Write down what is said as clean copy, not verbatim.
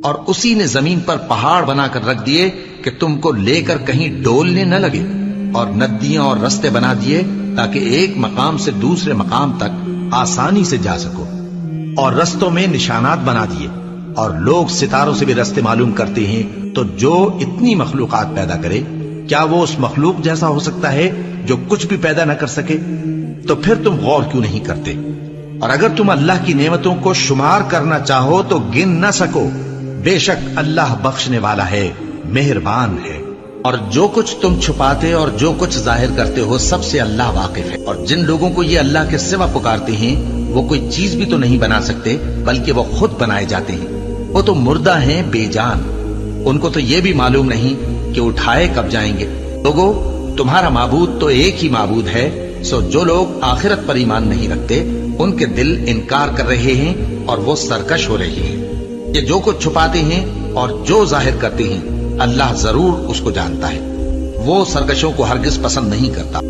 اور اسی نے زمین پر پہاڑ بنا کر رکھ دیے کہ تم کو لے کر کہیں ڈولنے نہ لگے، اور ندیاں اور رستے بنا دیے تاکہ ایک مقام سے دوسرے مقام تک آسانی سے جا سکو، اور رستوں میں نشانات بنا دیے، اور لوگ ستاروں سے بھی رستے معلوم کرتے ہیں۔ تو جو اتنی مخلوقات پیدا کرے، کیا وہ اس مخلوق جیسا ہو سکتا ہے جو کچھ بھی پیدا نہ کر سکے؟ تو پھر تم غور کیوں نہیں کرتے؟ اور اگر تم اللہ کی نعمتوں کو شمار کرنا چاہو تو گن نہ سکو، بے شک اللہ بخشنے والا ہے، مہربان ہے۔ اور جو کچھ تم چھپاتے اور جو کچھ ظاہر کرتے ہو سب سے اللہ واقف ہے۔ اور جن لوگوں کو یہ اللہ کے سوا پکارتے ہیں وہ کوئی چیز بھی تو نہیں بنا سکتے بلکہ وہ خود بنائے جاتے ہیں۔ وہ تو مردہ ہیں بے جان، ان کو تو یہ بھی معلوم نہیں کہ اٹھائے کب جائیں گے۔ لوگو، تمہارا معبود تو ایک ہی معبود ہے، سو جو لوگ آخرت پر ایمان نہیں رکھتے ان کے دل انکار کر رہے ہیں اور وہ سرکش ہو رہے ہیں۔ یہ جو کچھ چھپاتے ہیں اور جو ظاہر کرتے ہیں اللہ ضرور اس کو جانتا ہے، وہ سرکشوں کو ہرگز پسند نہیں کرتا۔